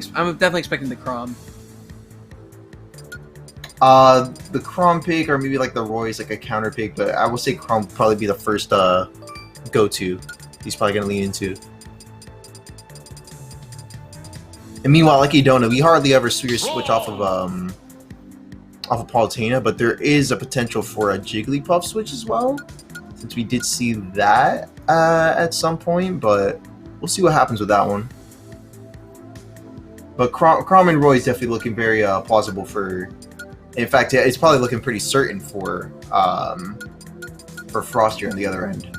definitely expecting the Chrom. The Chrom pick, or maybe like the Roy's like a counter pick, but I will say Chrom would probably be the first go-to. He's probably gonna lean into. And meanwhile, Ekidona, we hardly ever switch off of Palutena, but there is a potential for a Jigglypuff switch as well, since we did see that at some point, but we'll see what happens with that one. But Chrom and Roy is definitely looking very plausible for. In fact, it's probably looking pretty certain for Frost here on the other end.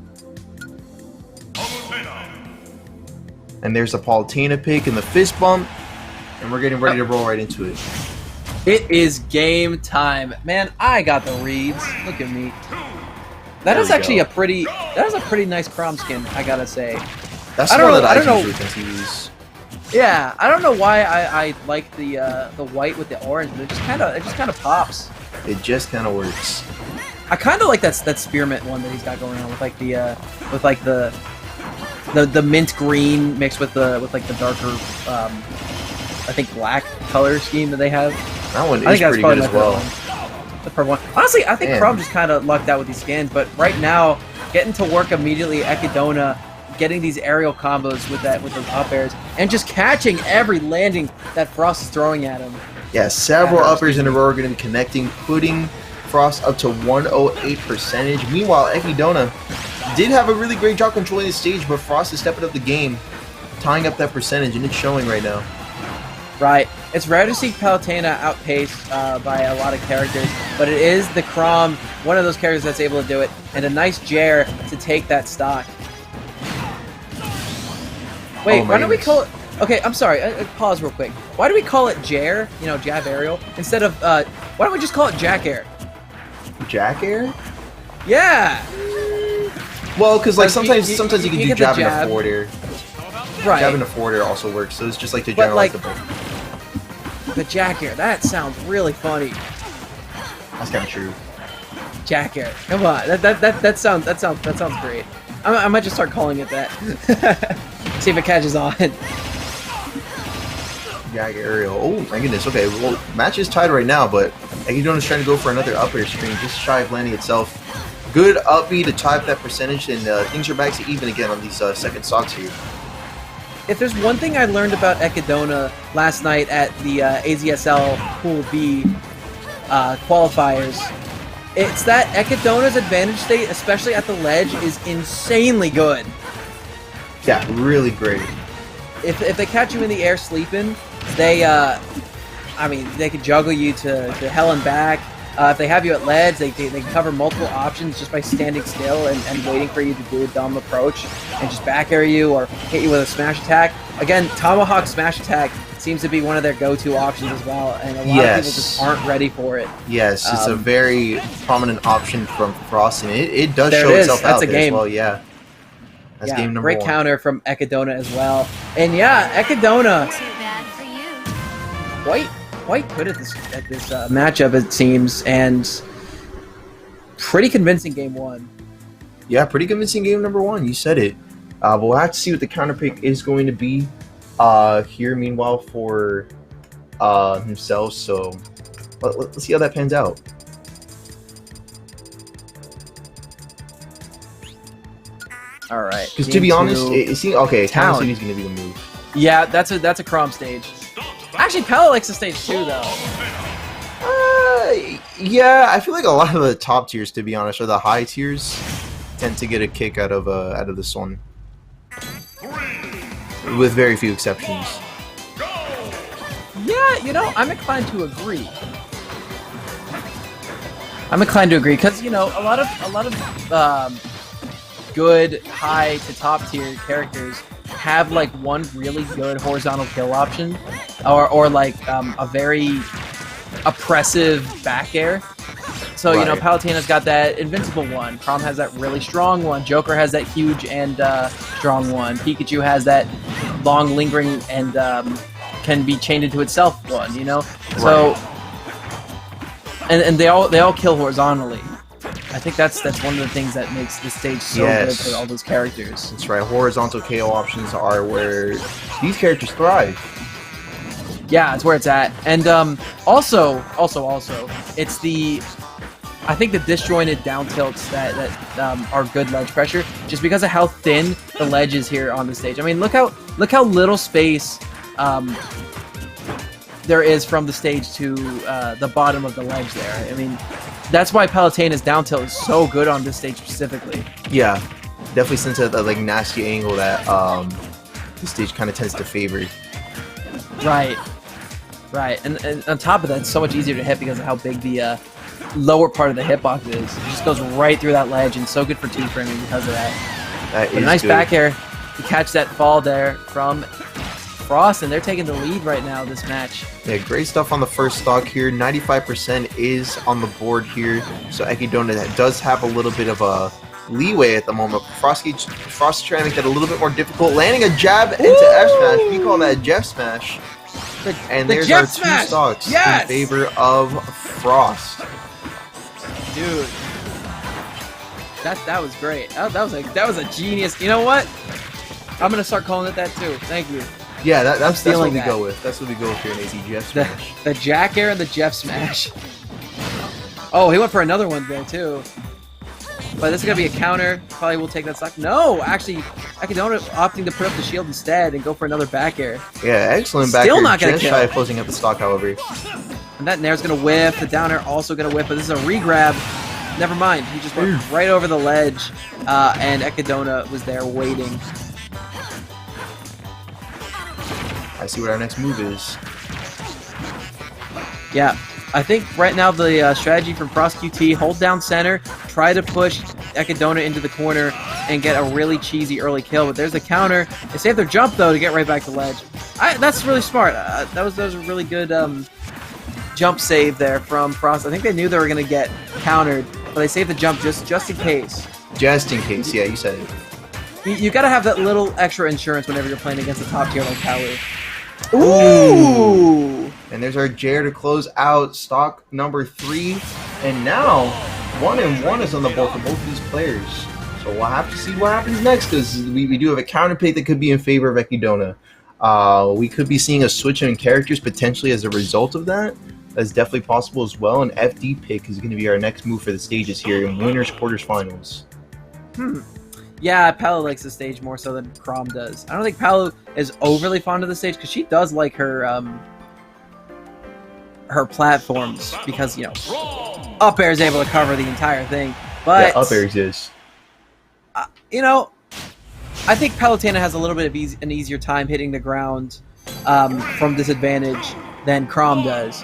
And there's a Palutena pick and the fist bump, and we're getting ready to roll right into it. It is game time, man. I got the reads. Look at me. That is actually a pretty nice Chrom skin, I gotta say. That's the one that I usually tend to use. Yeah, I don't know why I like the white with the orange, but it just kind of pops. It just kind of works. I kind of like that spearmint one that he's got going on with like the mint green mixed with like the darker I think black color scheme that they have. That one is pretty good as well. The purple one. Honestly, I think Chrom just kind of lucked out with these skins, but right now getting to work immediately, Ekidona getting these aerial combos with those up airs and just catching every landing that Frost is throwing at him. Yeah, several up airs in a row are going to be connecting, putting Frost up to 108%. Meanwhile, Ekidona did have a really great job controlling the stage, but Frost is stepping up the game, tying up that percentage, and it's showing right now. Right. It's rare to see Palutena outpaced by a lot of characters, but it is the Chrom, one of those characters that's able to do it, and a nice Jair to take that stock. Wait, why don't we call it... Okay, I'm sorry. Pause real quick. Why do we call it Jair, you know, jab aerial, instead of... why don't we just call it Jack Air? Jack Air? Yeah! Well, because like sometimes you can do jab and a forward air. Right. Jab and a forward air also works, so it's just like to generalize the both. The Jack Air, that sounds really funny. That's kind of true. Jack Air. Come on, that sounds great. I might just start calling it that. See if it catches on. Jack aerial. Oh my goodness. Okay, well, match is tied right now, but Ekidona's trying to go for another up air screen, just shy of landing itself. Good up B to tie up that percentage, and things are back to even again on these second stocks here. If there's one thing I learned about Ekidona last night at the AZSL Pool B qualifiers, it's that Ekidona's advantage state, especially at the ledge, is insanely good. Yeah, really great. If they catch you in the air sleeping, they, I mean, they can juggle you to hell and back. If they have you at ledge, they can cover multiple options just by standing still and waiting for you to do a dumb approach and just back air you or hit you with a smash attack. Again, Tomahawk smash attack seems to be one of their go-to options as well, and a lot of people just aren't ready for it. Yes, it's a very prominent option from Frost, and it does show itself out there as well. Yeah, that's game number one. Great counter from Ekidona as well, and yeah, Ekidona quite good at this matchup, it seems, and pretty convincing game one. Yeah, pretty convincing game number one. You said it. But we'll have to see what the counter pick is going to be here. Meanwhile, for himself. So let's see how that pans out. All right. Because to be honest, it seems okay. Town City's going to be the move. Yeah, that's a Chrom stage. Actually, Pella likes the stage too, though. Yeah, I feel like a lot of the top tiers, to be honest, or the high tiers, tend to get a kick out of this one, with very few exceptions. Yeah, you know, I'm inclined to agree. Because you know, a lot of good high to top tier characters have like one really good horizontal kill option, or like a very oppressive back air. So you know, Palutena's got that invincible one. Chrom has that really strong one. Joker has that huge and strong one. Pikachu has that long, lingering and can be chained into itself one. You know, so and they all kill horizontally. I think that's one of the things that makes this stage so good for all those characters. That's right. Horizontal KO options are where these characters thrive. Yeah, it's where it's at. And also, it's the I think the disjointed down tilts that are good ledge pressure, just because of how thin the ledge is here on the stage. I mean, look how little space there is from the stage to the bottom of the ledge there. I mean, that's why Palutena's down tilt is so good on this stage specifically. Yeah, definitely since that like nasty angle that the stage kind of tends to favor. Right. And on top of that, it's so much easier to hit because of how big the lower part of the hitbox is. It just goes right through that ledge, and so good for two-framing because of that. That But is a nice good. back air to catch that fall there from Frost, and they're taking the lead right now this match. Yeah, great stuff on the first stock here. 95% is on the board here, so Ekidona does have a little bit of a leeway at the moment. Frost is trying to make that a little bit more difficult, landing a jab into F smash. We call that Jeff smash. And there's our two stocks in favor of Frost. Dude, that was great. That was a genius. You know what? I'm gonna start calling it that too. Thank you. Yeah, that's what we that. go with. That's what we go with here in AZ Jeff smash. The Jack Air and the Jeff smash. Oh, he went for another one there too. But this is gonna be a counter. Probably will take that stock. No, actually, Ekidona opting to put up the shield instead and go for another back air. Yeah, excellent back Still air. not gonna Just kill. shy of closing up the stock, however. And that nair's gonna whiff. The down air also gonna whiff. But this is a re-grab. Never mind. He just went right over the ledge, and Ekidona was there waiting. I see what our next move is. Yeah, I think right now the strategy from FrostQt, hold down center, try to push Ekidona into the corner, and get a really cheesy early kill. But there's a counter. They save their jump, though, to get right back to ledge. That's really smart. That was a really good jump save there from Frost. I think they knew they were going to get countered, but they saved the jump just in case. Just in case, yeah, you said it. You got to have that little extra insurance whenever you're playing against a top tier like Palu. Ooh! And there's our Jair to close out stock number 3. And now, 1-1 is on the board for both of these players. So we'll have to see what happens next, because we do have a counter pick that could be in favor of Ekidona. We could be seeing a switch in characters potentially as a result of that. That's definitely possible as well. An FD pick is going to be our next move for the stages here in winners, quarters, finals. Yeah, Palu likes the stage more so than Chrom does. I don't think Palu is overly fond of the stage because she does like her platforms because, you know, up air is able to cover the entire thing. But yeah, up air exists. You know, I think Palutena has a little bit of an easier time hitting the ground from disadvantage than Chrom does.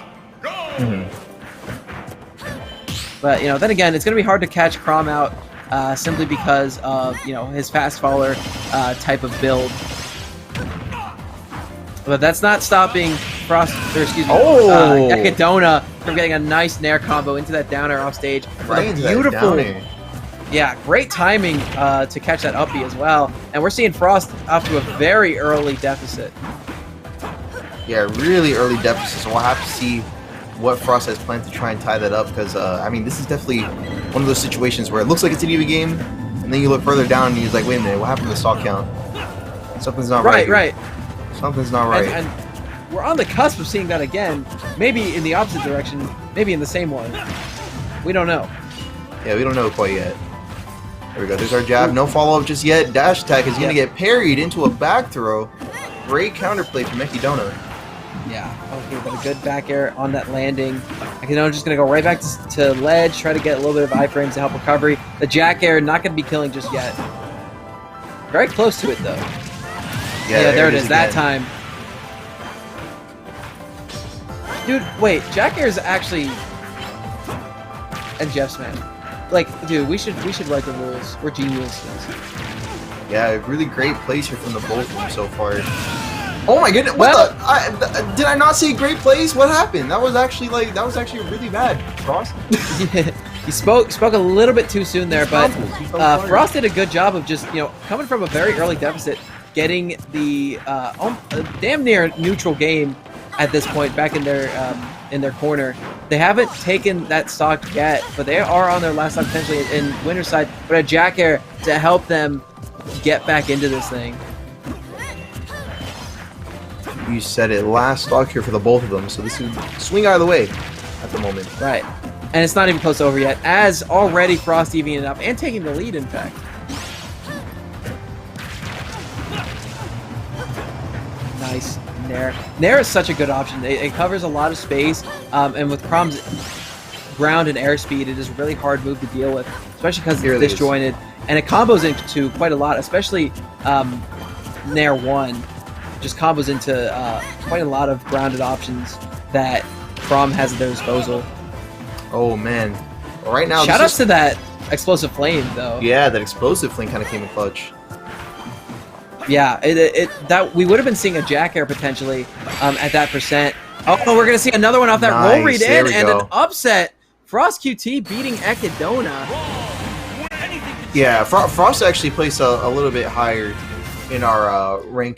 But, you know, then again, it's going to be hard to catch Chrom out simply because of, you know, his fast faller type of build. But that's not stopping Ekidona from getting a nice nair combo into that down air off stage. Right, Beautiful. Yeah, great timing to catch that up B as well. And we're seeing Frost off to a very early deficit. Yeah, really early deficit, so we'll have to see what Frost has planned to try and tie that up, because, I mean, this is definitely one of those situations where it looks like it's an even game, and then you look further down and you're like, wait a minute, what happened to the stock count? Something's not right. Right. Something's not right. And we're on the cusp of seeing that again, maybe in the opposite direction, maybe in the same one. We don't know. Yeah, we don't know quite yet. There we go, there's our jab, no follow-up just yet. Dash attack is going to get parried into a back throw. Great counterplay from Ekidona. Yeah, okay, but a good back air on that landing. Ekidona just going to go right back to ledge, try to get a little bit of iframes to help recovery. The jack air not going to be killing just yet. Very close to it, though. Yeah, there it is, that time. Dude, wait, jack air is actually... And Jeff's man. Like, dude, we should write the rules. We're geniuses. Yeah, really great plays here from the both of them so far. Oh my goodness! Did I not see great plays? What happened? That was actually really bad. Frost. He spoke a little bit too soon there, but Frost did a good job of just, you know, coming from a very early deficit, getting the damn near neutral game at this point back in their corner. They haven't taken that stock yet, but they are on their last stock potentially in winner's side. But a jack air to help them get back into this thing. You said it. Last stock here for the both of them, so this would swing either way at the moment. Right. And it's not even close over yet, as already Frost evening it up and taking the lead, in fact. Nice. Nair. Nair is such a good option. It covers a lot of space, and with Chrom's ground and airspeed, it is a really hard move to deal with, especially because it's disjointed. And it combos into quite a lot, especially Nair 1. Just combos into quite a lot of grounded options that Chrom has at their disposal. Oh, man. Right now, Shoutouts to that explosive flame, though. Yeah, that explosive flame kind of came in clutch. Yeah, that we would have been seeing a Jack Air potentially at that percent. Oh, we're going to see another one off that roll read in, and an upset. FrostKqt beating Ekidona. Yeah, Frost actually placed a little bit higher in our ranking.